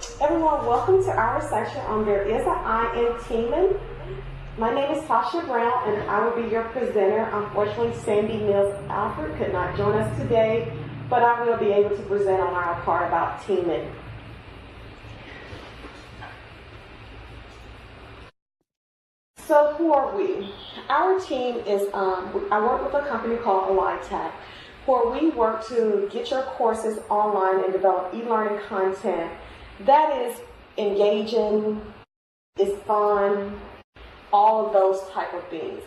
Everyone, welcome to our section on There Is an I in Teaming. My name is Tasha Brown and I will be your presenter. Unfortunately, Sandy Mills-Alford could not join us today, but I will be able to present on our part about teaming. So who are we? Our team is, I work with a company called AliveTek, where we work to get your courses online and develop e-learning content that is engaging, is fun, all of those type of things.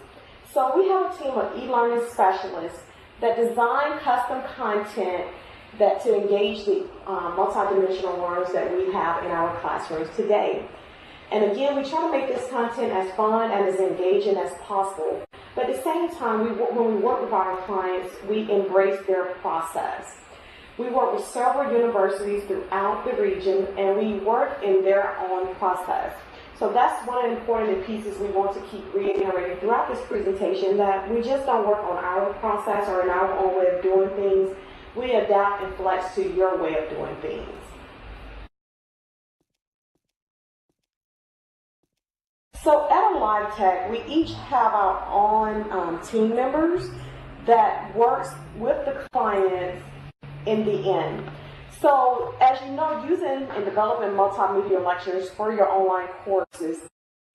So we have a team of e-learning specialists that design custom content that to engage the multidimensional learners that we have in our classrooms today. And again, we try to make this content as fun and as engaging as possible. But at the same time, when we work with our clients, we embrace their process. We work with several universities throughout the region, and we work in their own process. So that's one of the important pieces we want to keep reiterating throughout this presentation, that we just don't work on our process or in our own way of doing things. We adapt and flex to your way of doing things. So at AliveTek, we each have our own team members that works with the clients in the end. So as you know, using and developing multimedia lectures for your online courses,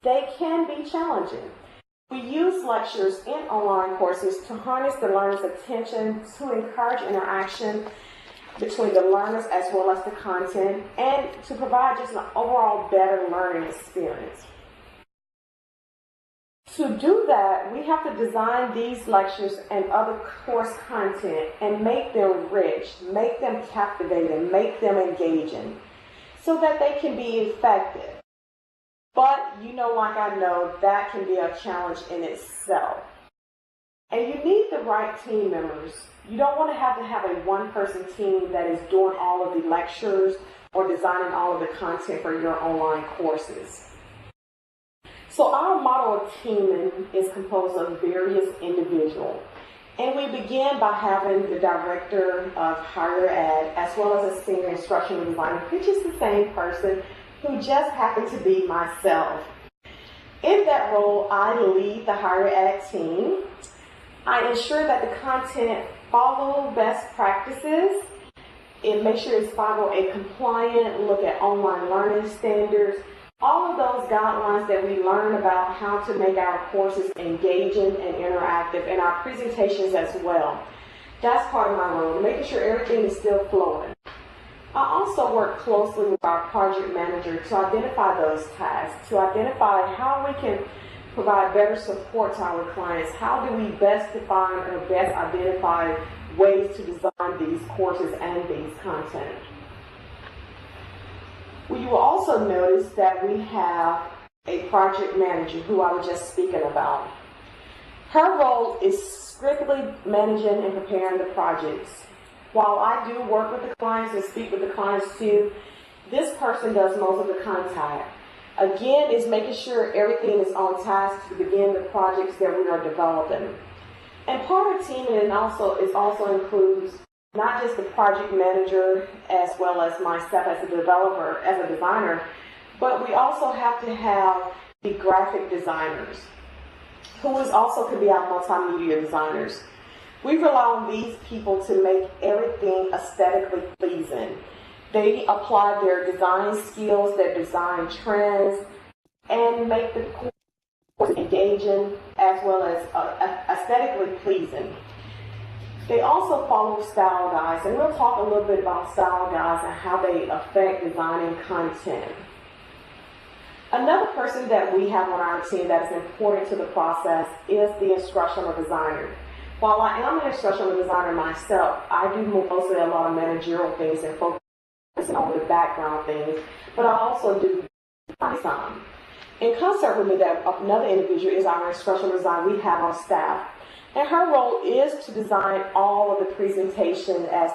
they can be challenging. We use lectures in online courses to harness the learner's attention, to encourage interaction between the learners as well as the content, and to provide just an overall better learning experience. To do that, we have to design these lectures and other course content and make them rich, make them captivating, make them engaging, so that they can be effective. But you know, like I know, that can be a challenge in itself. And you need the right team members. You don't want to have a one-person team that is doing all of the lectures or designing all of the content for your online courses. So our model of teaming is composed of various individuals. And we begin by having the director of higher ed as well as a senior instructional designer, which is the same person who just happened to be myself. In that role, I lead the higher ed team. I ensure that the content follow best practices. It makes sure it's follow a compliant look at online learning standards. All of those guidelines that we learn about how to make our courses engaging and interactive in our presentations as well. That's part of my role, making sure everything is still flowing. I also work closely with our project manager to identify those tasks, to identify how we can provide better support to our clients. How do we best define or best identify ways to design these courses and these content? Well, you will also notice that we have a project manager who I was just speaking about. Her role is strictly managing and preparing the projects. While I do work with the clients and speak with the clients too, this person does most of the contact. Again, is making sure everything is on task to begin the projects that we are developing. And part of teaming also includes not just the project manager as well as myself as a developer, as a designer, but we also have to have the graphic designers, who is also could be our multimedia designers. We rely on these people to make everything aesthetically pleasing. They apply their design skills, their design trends, and make the course engaging as well as aesthetically pleasing. They also follow style guides, and we'll talk a little bit about style guides and how they affect designing content. Another person that we have on our team that is important to the process is the instructional designer. While I am an instructional designer myself, I do mostly a lot of managerial things and focus on the background things, but I also do some. In concert with me, that another individual is our instructional designer we have on staff. And her role is to design all of the presentation as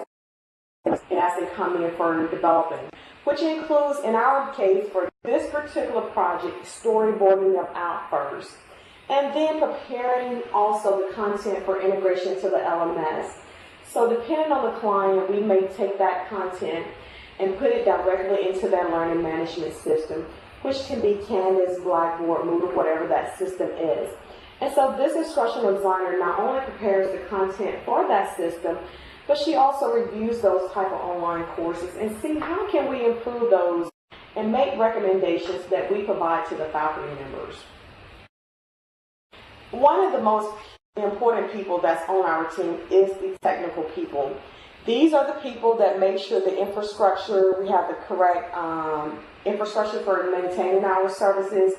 they come in for developing, which includes, in our case, for this particular project, storyboarding them out first, and then preparing also the content for integration to the LMS. So depending on the client, we may take that content and put it directly into their learning management system, which can be Canvas, Blackboard, Moodle, whatever that system is. And so this instructional designer not only prepares the content for that system, but she also reviews those type of online courses and see how can we improve those and make recommendations that we provide to the faculty members. One of the most important people that's on our team is the technical people. These are the people that make sure the infrastructure, we have the correct infrastructure for maintaining our services.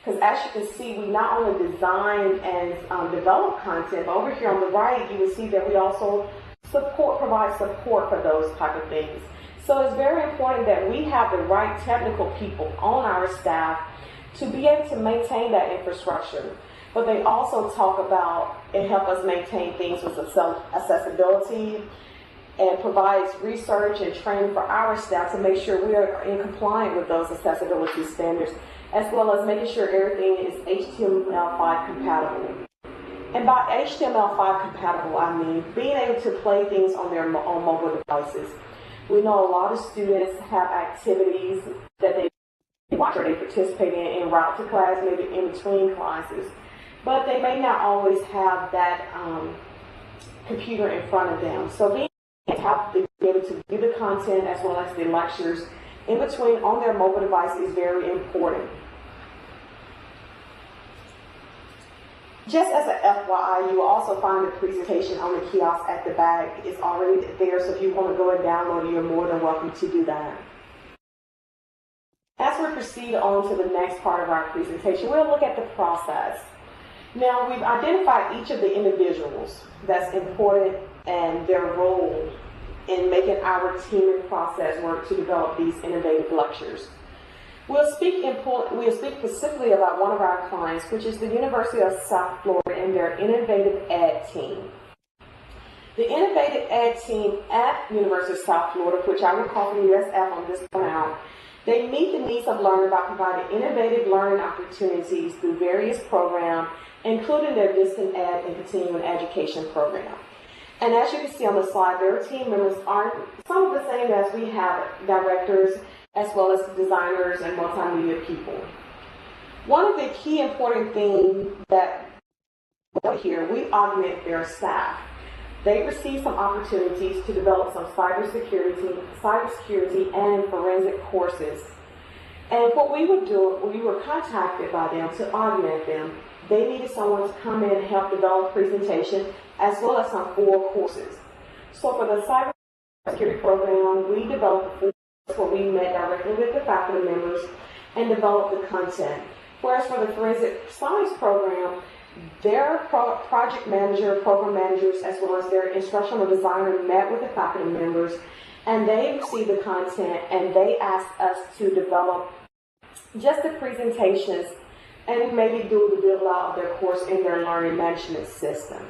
Because as you can see, we not only design and develop content, but over here on the right, you will see that we also provide support for those type of things. So it's very important that we have the right technical people on our staff to be able to maintain that infrastructure. But they also talk about and help us maintain things with accessibility and provides research and training for our staff to make sure we are in compliance with those accessibility standards, as well as making sure everything is HTML5 compatible. And by HTML5 compatible, I mean being able to play things on their on mobile devices. We know a lot of students have activities that they watch or they participate in route to class, maybe in between classes, but they may not always have that computer in front of them. So being able to view the content as well as the lectures in between on their mobile device is very important. Just as an FYI, you will also find the presentation on the kiosk at the back. It's already there, so if you want to go and download it, you're more than welcome to do that. As we proceed on to the next part of our presentation, we'll look at the process. Now, we've identified each of the individuals that's important and their role in making our team and process work to develop these innovative lectures. We'll speak specifically about one of our clients, which is the University of South Florida and their Innovative Ed team. The Innovative Ed team at University of South Florida, which I will call from USF on this point out, they meet the needs of learners by providing innovative learning opportunities through various programs, including their distant ed and continuing education program. And as you can see on the slide, their team members are some of the same as we have directors, as well as designers and multimedia people. One of the key important things that here, we augment their staff. They receive some opportunities to develop some cybersecurity and forensic courses. And what we would do, we were contacted by them to augment them. They needed someone to come in and help develop presentation as well as some core courses. So for the cybersecurity program, we developed the where we met directly with the faculty members and developed the content. Whereas for the forensic science program, their project manager, program managers, as well as their instructional designer met with the faculty members, and they received the content and they asked us to develop just the presentations and maybe do the build out of their course in their learning management system.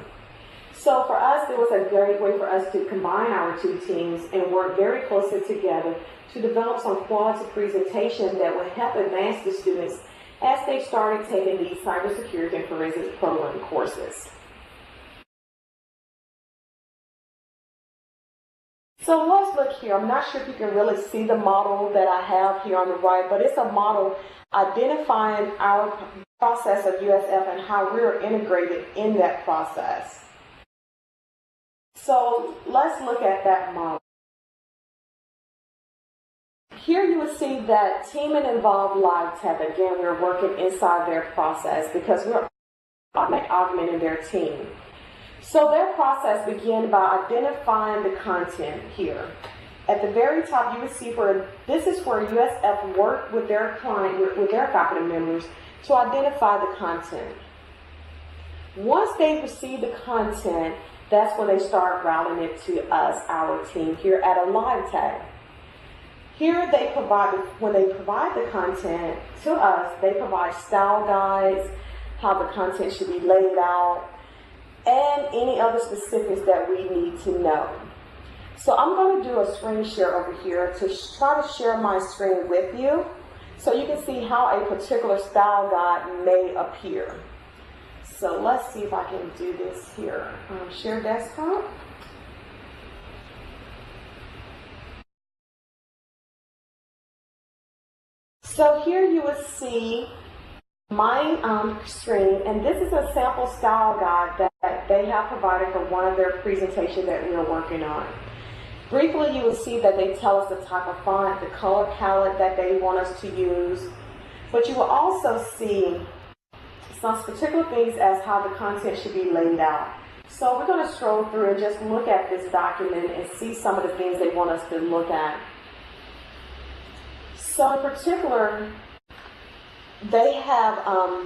So for us, it was a great way for us to combine our two teams and work very closely together to develop some quality presentation that would help advance the students as they started taking these cybersecurity and forensic program courses. So let's look here. I'm not sure if you can really see the model that I have here on the right, but it's a model identifying our process of USF and how we're integrated in that process. So let's look at that model. Here you will see that team and involved AliveTek. Again, we're working inside their process because we're augmenting their team. So their process began by identifying the content here. At the very top, you will see where this is where USF worked with their client, with their faculty members to identify the content. Once they receive the content, that's when they start routing it to us, our team here at AliveTek. Here they provide, when they provide the content to us, they provide style guides, how the content should be laid out, and any other specifics that we need to know. So I'm going to do a screen share over here to try to share my screen with you so you can see how a particular style guide may appear. So let's see if I can do this here. Share desktop. So here you will see my screen, and this is a sample style guide that they have provided for one of their presentations that we are working on. Briefly, you will see that they tell us the type of font, the color palette that they want us to use, but you will also see some particular things as how the content should be laid out. So we're going to scroll through and just look at this document and see some of the things they want us to look at. So in particular, they have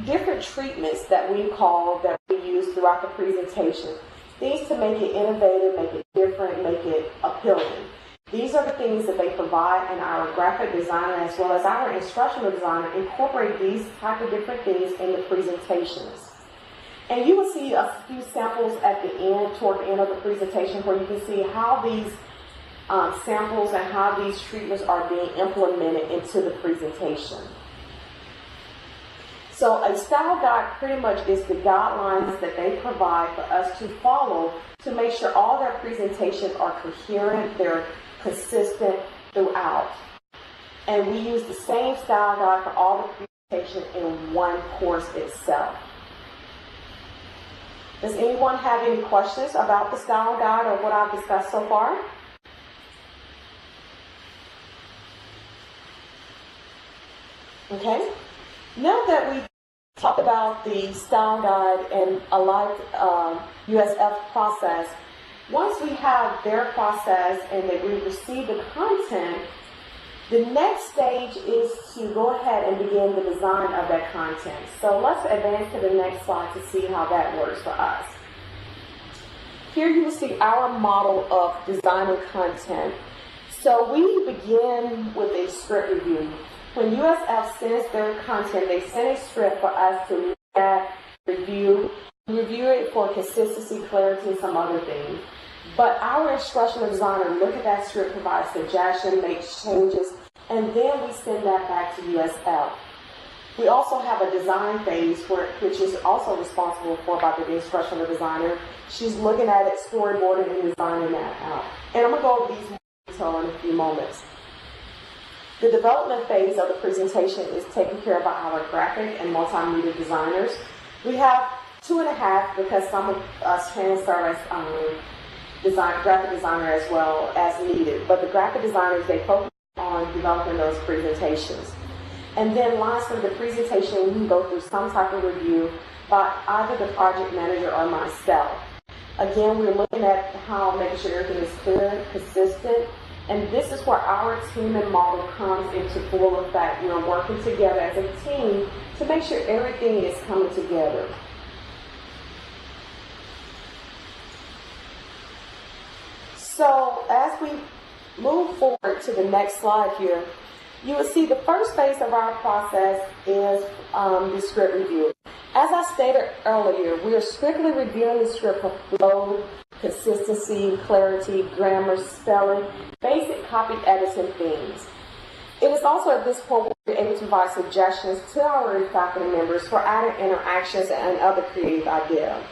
different treatments that we use throughout the presentation. Things to make it innovative, make it different, make it appealing. These are the things that they provide, and our graphic designer as well as our instructional designer incorporate these type of different things in the presentations. And you will see a few samples at the end, toward the end of the presentation, where you can see how these samples and how these treatments are being implemented into the presentation. So a style guide pretty much is the guidelines that they provide for us to follow to make sure all their presentations are coherent, they're consistent throughout. And we use the same style guide for all the presentations in one course itself. Does anyone have any questions about the style guide or what I've discussed so far? Okay. Now that we talked about the style guide and Alive USF process, once we have their process and that we receive the content, the next stage is to go ahead and begin the design of that content. So let's advance to the next slide to see how that works for us. Here you will see our model of designing content. So we begin with a script review. When USF sends their content, they send a script for us to look at, review it for consistency, clarity, and some other things. But our instructional designer look at that script, provide suggestions, make changes, and then we send that back to USF. We also have a design phase, which is also responsible for by the instructional designer. She's looking at it, storyboarding, and designing that out. And I'm going to go over these more in detail in a few moments. The development phase of the presentation is taken care of by our graphic and multimedia designers. We have 2.5 because some of us transfer as graphic designer as well as needed. But the graphic designers, they focus on developing those presentations. And then lastly, the presentation, we can go through some type of review by either the project manager or myself. Again, we're looking at how making sure everything is clear, consistent, and this is where our team and model comes into full effect. We're working together as a team to make sure everything is coming together. So as we move forward to the next slide here, you will see the first phase of our process is the script review. As I stated earlier, we are strictly reviewing the script for flow, consistency, clarity, grammar, spelling, basic copy editing things. It is also at this point we're able to provide suggestions to our faculty members for added interactions and other creative ideas.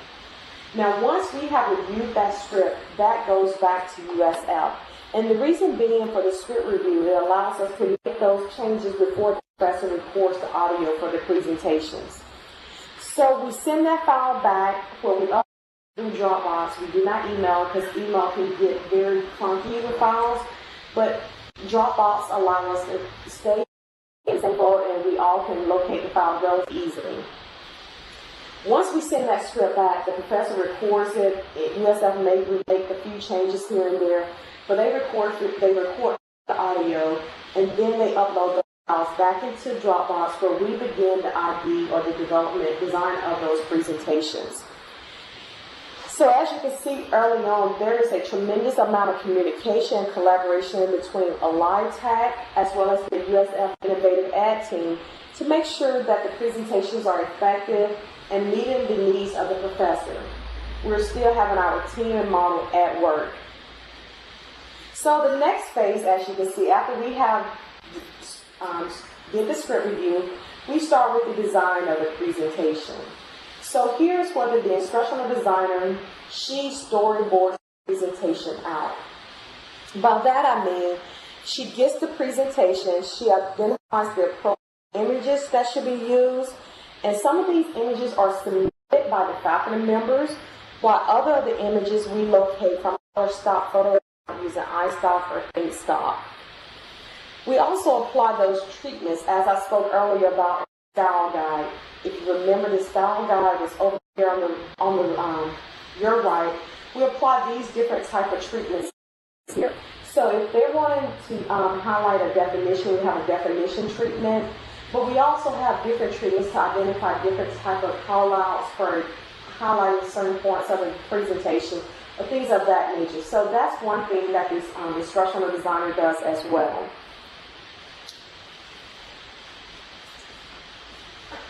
Now, once we have reviewed that script, that goes back to USF. And the reason being for the script review, it allows us to make those changes before the professor records the audio for the presentations. So we send that file back where we upload through Dropbox. We do not email because email can get very clunky with files, but Dropbox allows us to stay simple and we all can locate the file relatively easily. Once we send that script back, the professor records it. USF may make a few changes here and there, but they record the audio, and then they upload the files back into Dropbox where we begin the ID or the development design of those presentations. So as you can see early on, there is a tremendous amount of communication and collaboration between AliveTek as well as the USF Innovative Ed team to make sure that the presentations are effective and meeting the needs of the professor. We're still having our team and model at work. So the next phase, as you can see, after we have did the script review, we start with the design of the presentation. So here's where the instructional designer, she storyboards the presentation out. By that I mean, She gets the presentation. She identifies the appropriate images that should be used. And some of these images are submitted by the faculty members, while other of the images we locate from our stock photo using iStock or ThinkStock. We also apply those treatments, as I spoke earlier about style guide. If you remember, the style guide is over here on your right. We apply these different type of treatments here. So if they're wanting to highlight a definition, we have a definition treatment. But we also have different treatments to identify different type of call-outs for highlighting certain points of the presentation, or things of that nature. So that's one thing that this instructional designer does as well.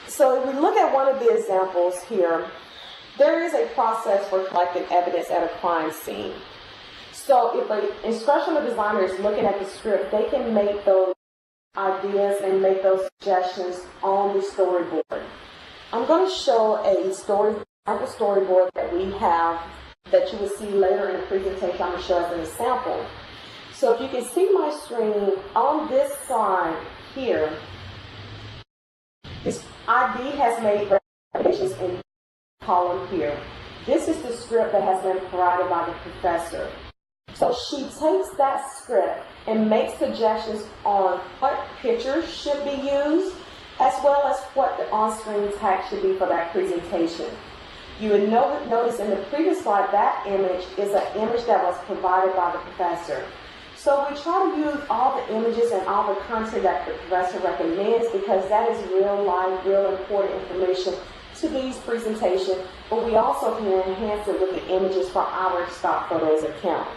So if we look at one of the examples here, there is a process for collecting evidence at a crime scene. So if an instructional designer is looking at the script, they can make those ideas and make those suggestions on the storyboard. I'm going to show a storyboard that we have that you will see later in the presentation. I'm going to show as an example. So if you can see my screen on this side here, this ID has made recommendations in the column here. This is the script that has been provided by the professor. So she takes that script and makes suggestions on what pictures should be used, as well as what the on-screen text should be for that presentation. You would notice in the previous slide that image is an image that was provided by the professor. So we try to use all the images and all the content that the professor recommends, because that is real life, real important information to these presentations, but we also can enhance it with the images from our stock photos account.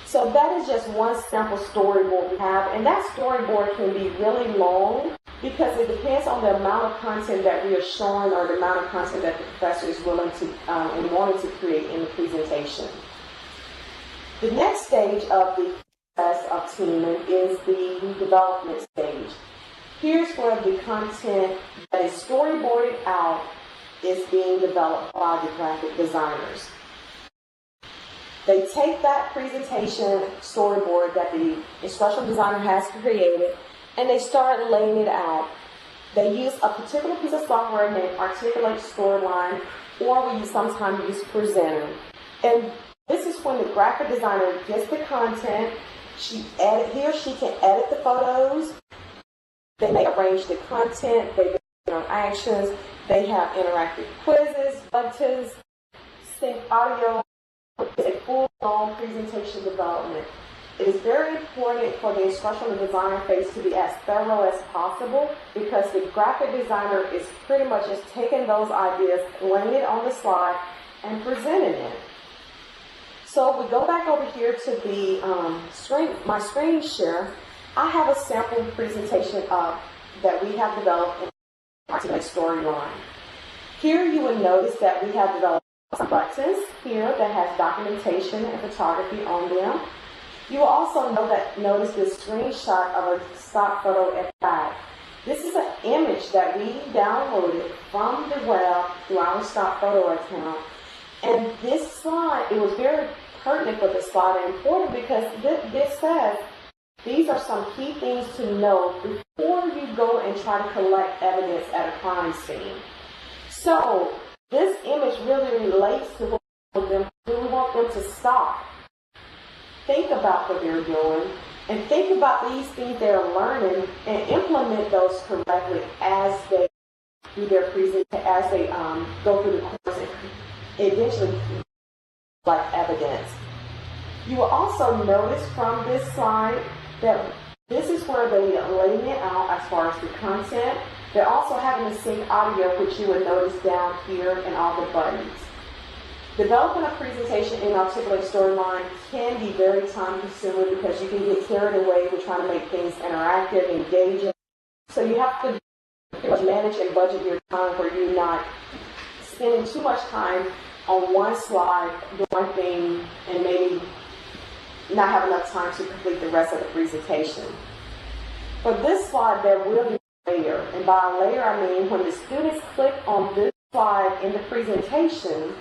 So that is just one sample storyboard we have, and that storyboard can be really long because it depends on the amount of content that we are showing or the amount of content that the professor is willing to and wanting to create in the presentation. The next stage of the process of teaming is the development stage. Here's where the content that is storyboarded out is being developed by the graphic designers. They take that presentation storyboard that the instructional designer has created and they start laying it out. They use a particular piece of software named Articulate Storyline, or we sometimes use Presenter. And this is when the graphic designer gets the content. He or she can edit the photos. They may arrange the content. They do interactions. They have interactive quizzes, buttons, sync audio. It's a full-blown presentation development. It is very important for the instructional designer phase to be as thorough as possible, because the graphic designer is pretty much just taking those ideas, laying it on the slide, and presenting it. So if we go back over here to the my screen share, I have a sample presentation that we have developed in Articulate Storyline. Here you will notice that we have developed some buttons here that has documentation and photography on them. You will also notice the screenshot of a stock photo at the back. This is an image that we downloaded from the web through our stock photo account. And this slide, it was very pertinent for this slide and important because this says these are some key things to know before you go and try to collect evidence at a crime scene. So this image really relates to what we want them to stop, think about what they're doing, and think about these things they're learning and implement those correctly as they do their presentation, as they go through the course and eventually collect evidence. You will also notice from this slide that this is where they lay it out as far as the content. They're also having to sync audio, which you would notice down here in all the buttons. Developing a presentation in Articulate Storyline can be very time consuming because you can get carried away with trying to make things interactive, engaging. So you have to pretty much manage and budget your time where you're not spending too much time on one slide doing one thing and maybe not have enough time to complete the rest of the presentation. For this slide, there will be a layer. And by a layer, I mean when the students click on this slide in the presentation,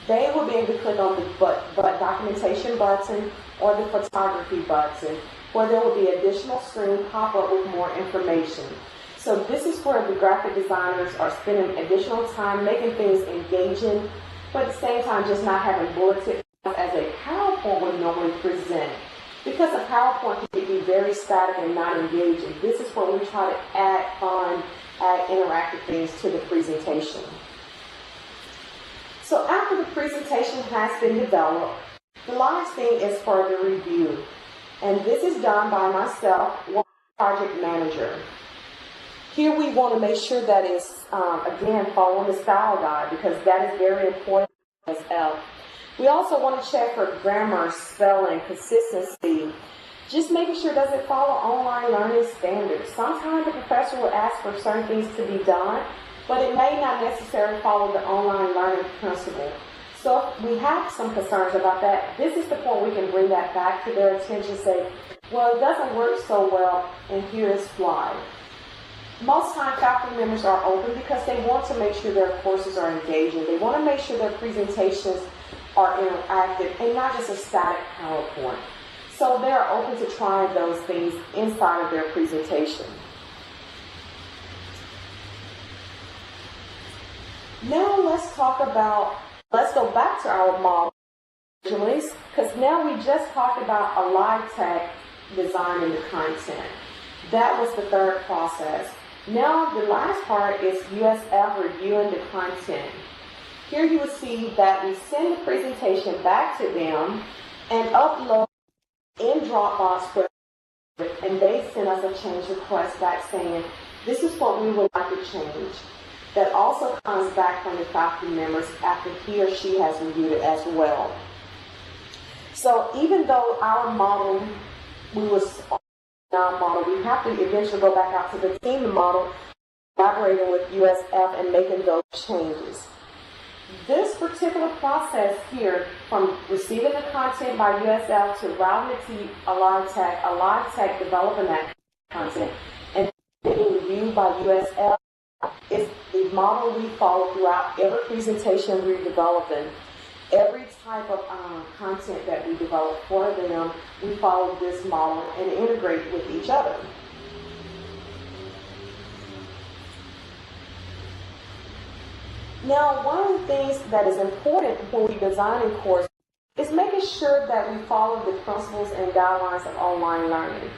they will be able to click on the documentation button or the photography button, where there will be additional screen pop up with more information. So this is where the graphic designers are spending additional time making things engaging, but at the same time just not having bulleted as a PowerPoint would normally present. Because a PowerPoint can be very static and not engaging, this is where we try to add fun, add interactive things to the presentation. So after the presentation has been developed, the last thing is further review. And this is done by myself, one project manager. Here we want to make sure that it's, again, following the style guide, because that is very important as well. We also want to check for grammar, spelling, consistency, just making sure does it follow online learning standards. Sometimes the professor will ask for certain things to be done, but it may not necessarily follow the online learning principle. So if we have some concerns about that, this is the point we can bring that back to their attention and say, well, it doesn't work so well, and here is why. Most times faculty members are open because they want to make sure their courses are engaging. They want to make sure their presentations are interactive and not just a static PowerPoint. So they are open to trying those things inside of their presentation. Now let's go back to our model, because now we just talked about AliveTek designing the content. That was the third process. Now the last part is USF reviewing the content. Here you will see that we send the presentation back to them and upload in Dropbox, and they send us a change request back saying, this is what we would like to change. That also comes back from the faculty members after he or she has reviewed it as well. So even though our model, we have to eventually go back out to the team model, collaborating with USF and making those changes. This particular process here, from receiving the content by USF to routing it to AliveTek developing that content, and being reviewed by USF, is the model we follow throughout every presentation we're developing. Every type of content that we develop for them, we follow this model and integrate with each other. Now, one of the things that is important when we design a course is making sure that we follow the principles and guidelines of online learning.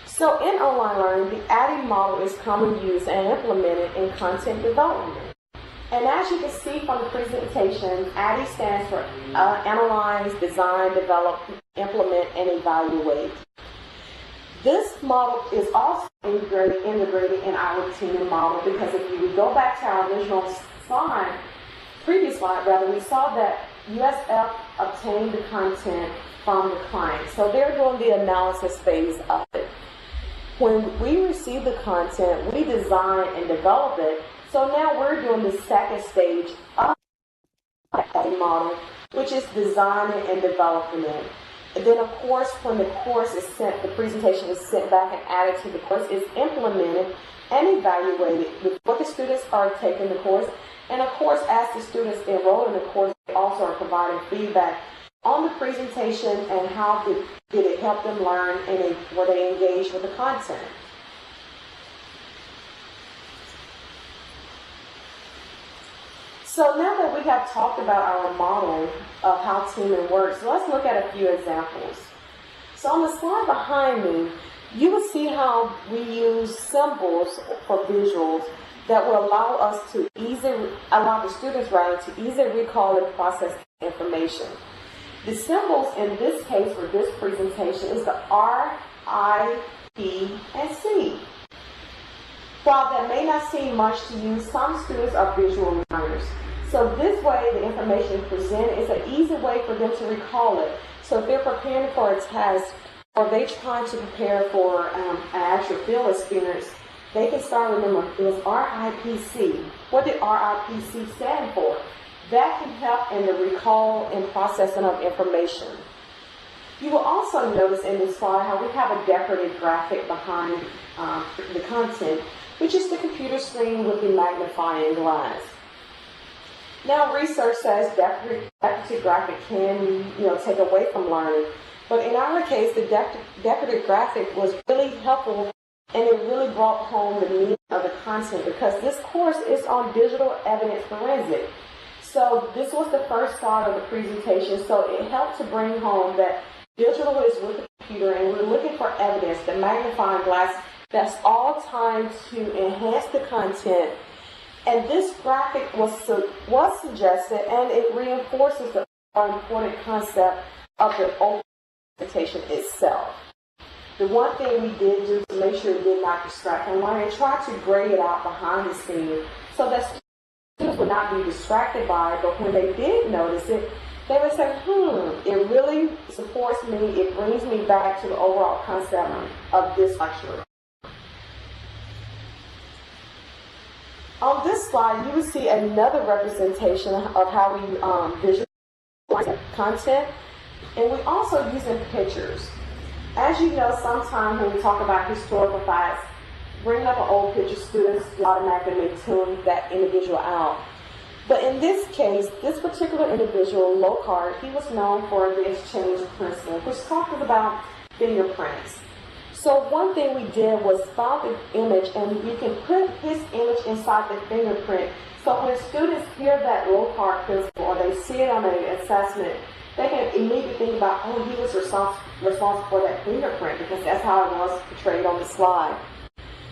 So in online learning, the ADDIE model is commonly used and implemented in content development. And as you can see from the presentation, ADDIE stands for Analyze, Design, Develop, Implement, and Evaluate. This model is also integrated in our teaming model, because if you go back to our original previous slide, we saw that USF obtained the content from the client. So they're doing the analysis phase of it. When we receive the content, we design and develop it. So now we're doing the second stage of the model, which is designing and developing it. And then, of course, when the course is sent, the presentation is sent back and added to the course, it's implemented and evaluated before the students are taking the course. And of course, as the students enroll in the course, they also are providing feedback on the presentation and how did it help them learn and were they engaged with the content. So now that we have talked about our model of how teaming works, let's look at a few examples. So on the slide behind me, you will see how we use symbols for visuals that will allow us to allow the students to easily recall and process information. The symbols in this case for this presentation is the R, I, P, and C. While that may not seem much to you, some students are visual learners. So this way the information presented is an easy way for them to recall it. So if they're preparing for a test or they're trying to prepare for an actual field experience, they can start remembering it was RIPC. What did RIPC stand for? That can help in the recall and processing of information. You will also notice in this slide how we have a decorative graphic behind the content, which is the computer screen with the magnifying glass. Now, research says decorative graphic can, take away from learning. But in our case, the decorative graphic was really helpful, and it really brought home the meaning of the content, because this course is on digital evidence forensic. So this was the first slide of the presentation, so it helped to bring home that digital is with the computer, and we're looking for evidence, the magnifying glass, that's all timed to enhance the content. And this graphic was suggested, and it reinforces the important concept of the open presentation itself. The one thing we did do to make sure it did not distract from learning, try to grade it out behind the scenes so that students would not be distracted by it, but when they did notice it, they would say, it really supports me, it brings me back to the overall concept of this lecture. On this slide, you will see another representation of how we visualize content, and we also using pictures. As you know, sometimes when we talk about historical facts, bringing up an old picture, students automatically tune that individual out. But in this case, this particular individual, Lockhart, he was known for the exchange principle, which talked about fingerprints. So one thing we did was found the image, and you can put his image inside the fingerprint. So when students hear that Lockhart principle, or they see it on an assessment, they can immediately think about, he was responsible for that fingerprint, because that's how it was portrayed on the slide.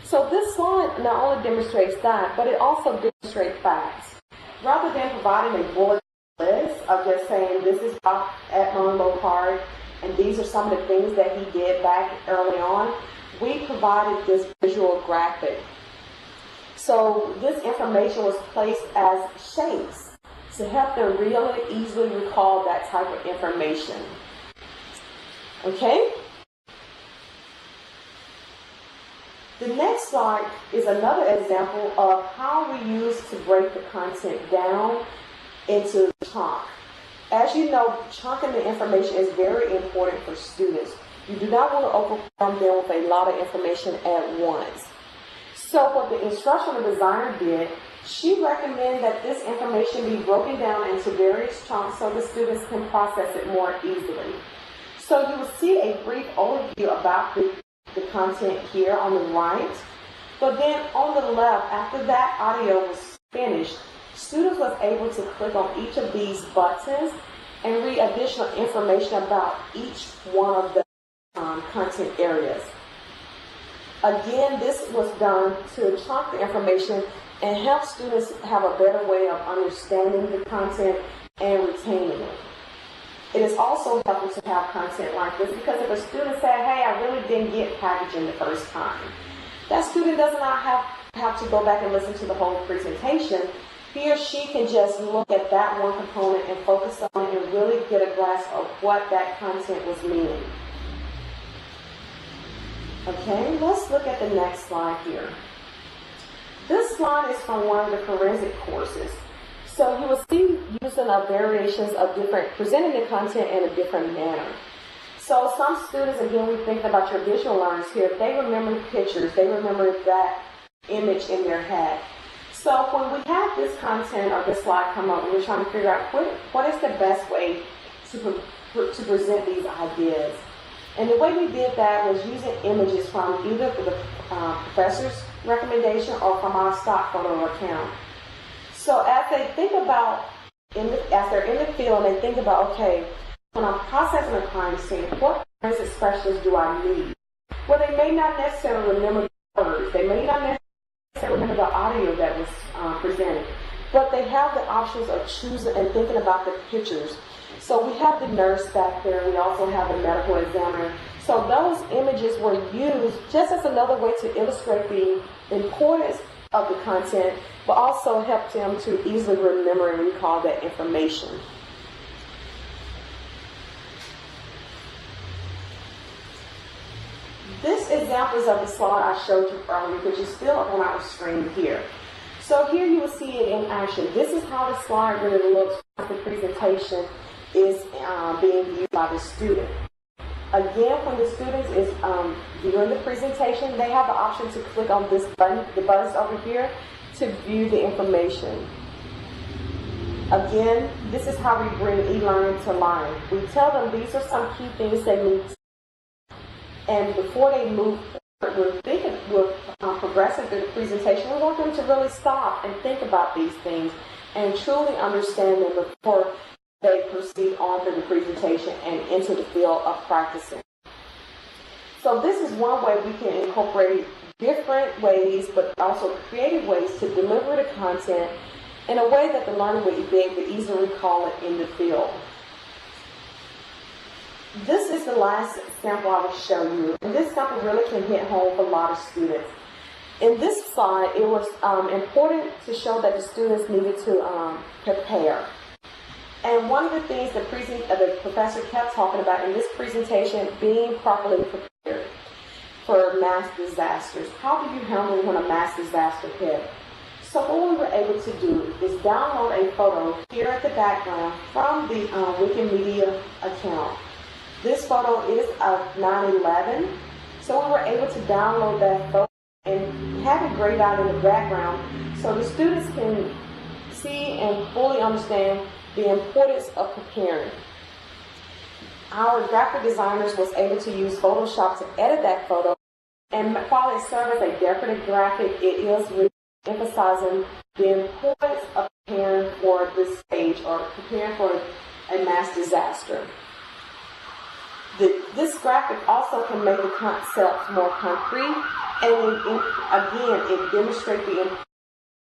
So this slide not only demonstrates that, but it also demonstrates facts. Rather than providing a bullet list of just saying, this is about Edmund Lockhart, and these are some of the things that he did back early on, we provided this visual graphic. So this information was placed as shapes to help them really easily recall that type of information. Okay? The next slide is another example of how we use to break the content down into chunk. As you know, chunking the information is very important for students. You do not want to overwhelm them with a lot of information at once. So what the instructional designer did, she recommended that this information be broken down into various chunks so the students can process it more easily. So you will see a brief overview about the content here on the right, but then on the left, after that audio was finished, students was able to click on each of these buttons and read additional information about each one of the content areas. Again, this was done to chunk the information and help students have a better way of understanding the content and retaining it. It is also helpful to have content like this, because if a student said, hey, I really didn't get packaging the first time, that student does not have to go back and listen to the whole presentation. He or she can just look at that one component and focus on it and really get a grasp of what that content was meaning. Okay, let's look at the next slide here. This slide is from one of the forensic courses. So you will see using of variations of presenting the content in a different manner. So some students, again, we're thinking about your visual learners here, they remember pictures, they remember that image in their head. So when we have this content or this slide come up, we were trying to figure out what is the best way to present these ideas. And the way we did that was using images from either the professor's recommendation or from our stock photo account. So as they think about, as they're in the field, they think about, okay, when I'm processing a crime scene, what forensic specialists do I need? Well, they may not necessarily remember the words. They may not necessarily remember the audio that was presented. But they have the options of choosing and thinking about the pictures. So we have the nurse back there. We also have the medical examiner. So those images were used just as another way to illustrate the importance of the content, but also help them to easily remember and recall that information. This example is of the slide I showed you earlier, which is still on our screen here. So here you will see it in action. This is how the slide really looks as the presentation is being viewed by the student. Again, when the student is viewing the presentation, they have the option to click on this button, the buttons over here, to view the information. Again, this is how we bring e-learning to life. We tell them these are some key things they need to, and before they move forward, we're progressing through the presentation. We want them to really stop and think about these things and truly understand them before they proceed on through the presentation and into the field of practicing. So this is one way we can incorporate different ways, but also creative ways to deliver the content in a way that the learner would be able to easily recall it in the field. This is the last sample I will show you, and this sample really can hit home for a lot of students. In this slide, it was important to show that the students needed to prepare. And one of the things the professor kept talking about in this presentation, being properly prepared for mass disasters. How do you handle when a mass disaster hits? So what we were able to do is download a photo here at the background from the Wikimedia account. This photo is of 9/11, so we were able to download that photo and have it grayed out in the background so the students can see and fully understand the importance of preparing. Our graphic designers was able to use Photoshop to edit that photo, and while it serves as a decorative graphic, it is really emphasizing the importance of preparing for this stage or preparing for a mass disaster. This graphic also can make the concepts more concrete, and again, it demonstrates the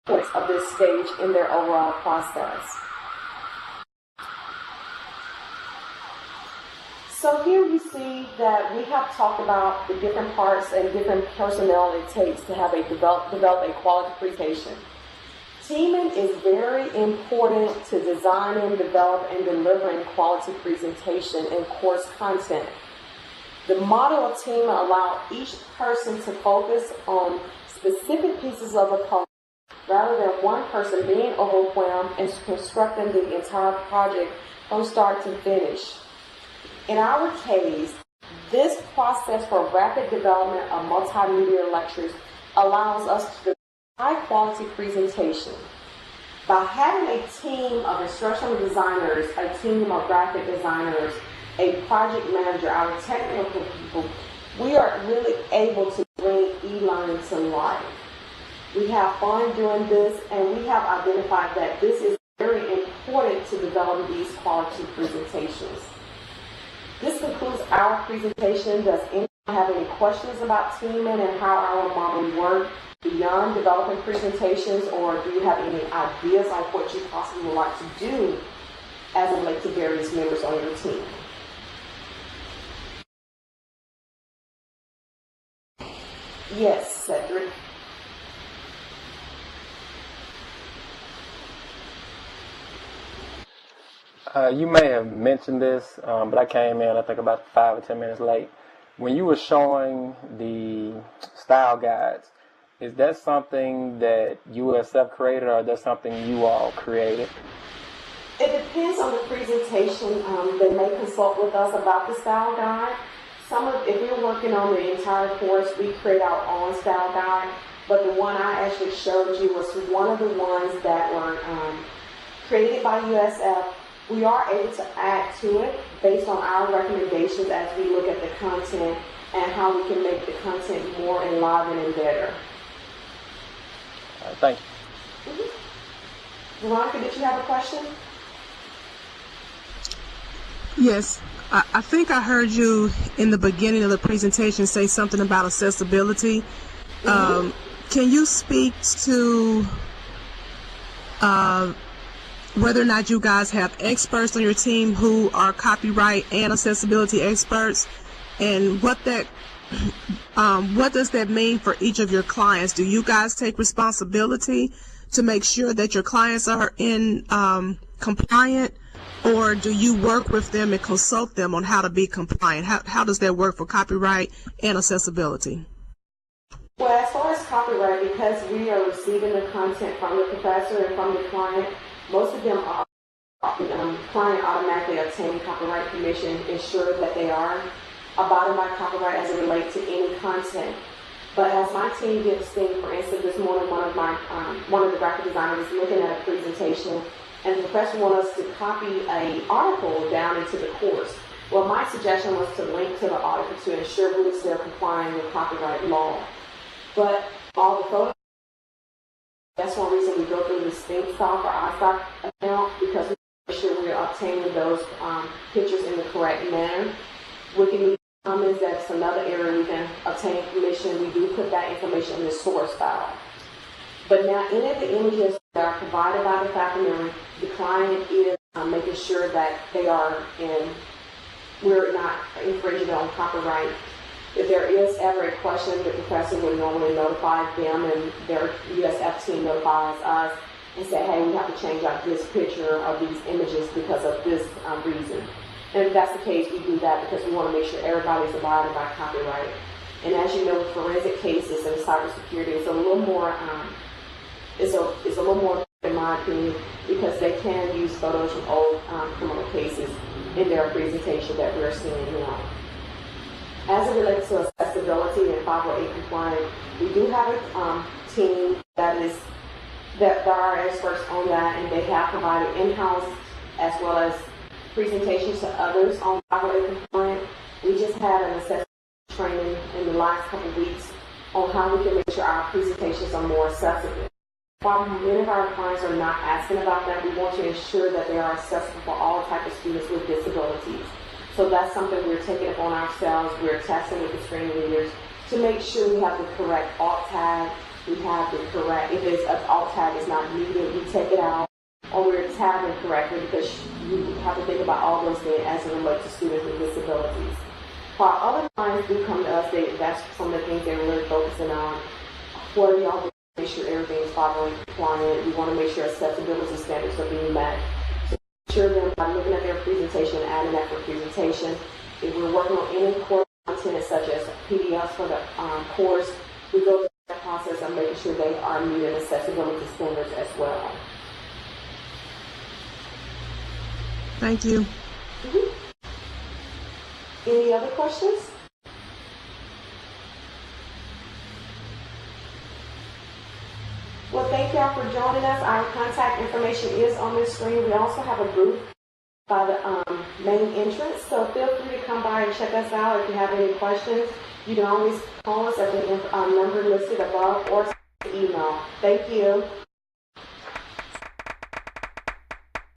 importance of this stage in their overall process. So here we see that we have talked about the different parts and different personnel it takes to have develop a quality presentation. Teaming is very important to designing, develop, and delivering quality presentation and course content. The model of teaming allows each person to focus on specific pieces of a code rather than one person being overwhelmed and constructing the entire project from start to finish. In our case, this process for rapid development of multimedia lectures allows us to high-quality presentation. By having a team of instructional designers, a team of graphic designers, a project manager, our technical people, we are really able to bring e-learning to life. We have fun doing this, and we have identified that this is very important to develop these quality presentations. This concludes our presentation. Does anyone have any questions about teaming and how our model works beyond developing presentations, or do you have any ideas on what you possibly would like to do as it relates to various members on your team? Yes, Cedric. You may have mentioned this, but I came in, I think, about 5 or 10 minutes late. When you were showing the style guides, is that something that you yourself created, or is that something you all created? It depends on the presentation. They may consult with us about the style guide. If we're working on the entire course, we create our own style guide. But the one I actually showed you was one of the ones that were created by USF. We are able to add to it based on our recommendations as we look at the content and how we can make the content more enlivening and better. Thank you. Mm-hmm. Veronica, did you have a question? Yes. I think I heard you in the beginning of the presentation say something about accessibility. Mm-hmm. Can you speak to whether or not you guys have experts on your team who are copyright and accessibility experts, and what does that mean for each of your clients? Do you guys take responsibility to make sure that your clients are in compliant, or do you work with them and consult them on how to be compliant? How does that work for copyright and accessibility? Well, as far as copyright, because we are receiving the content from the professor and from the client, most of them are client automatically obtaining copyright permission, ensure that they are abiding by copyright as it relates to any content. But as my team gives things, for instance, this morning one of the graphic designers was looking at a presentation, and the professor wants us to copy an article down into the course. Well, my suggestion was to link to the article to ensure we're still complying with copyright law. But all the photos, that's one reason we go through the StinkStock or iStock account, because we make sure we're obtaining those pictures in the correct manner. Wikimedia Commons, that's another area we can obtain permission. We do put that information in the source file. But now, any of the images that are provided by the faculty, the client is making sure that they are we're not infringing on copyright. If there is ever a question, the professor would normally notify them, and their USF team notifies us and say, hey, we have to change out this picture of these images because of this reason. And if that's the case, we do that because we want to make sure everybody's abiding by copyright. And as you know, forensic cases and cybersecurity is a little more, it's a little more, in my opinion, because they can use photos from old criminal cases in their presentation that we're seeing now. As it relates to accessibility and 508 compliant, we do have a team that are experts on that, and they have provided in-house as well as presentations to others on 508 compliant. We just had an assessment training in the last couple of weeks on how we can make sure our presentations are more accessible. While many of our clients are not asking about that, we want to ensure that they are accessible for all types of students with disabilities. So that's something we're taking upon ourselves. We're testing with the screen readers to make sure we have the correct alt tag. We have the correct, if it's an alt tag is not needed, we take it out, or we're tagging correctly, because you have to think about all those things as it relates to students with disabilities. While other clients do come to us, that's some of the things they're really focusing on. What are y'all doing to make sure everything is 508 compliant? We want to make sure accessibility standards are being met. Sure them by looking at their presentation and adding that for presentation. If we're working on any course content such as PDFs for the course, we go through that process of making sure they are meeting accessibility standards as well. Thank you. Any other questions? Well, thank y'all for joining us. Our contact information is on the screen. We also have a booth by the main entrance, so feel free to come by and check us out. If you have any questions, you can always call us at the number listed above or email. Thank you.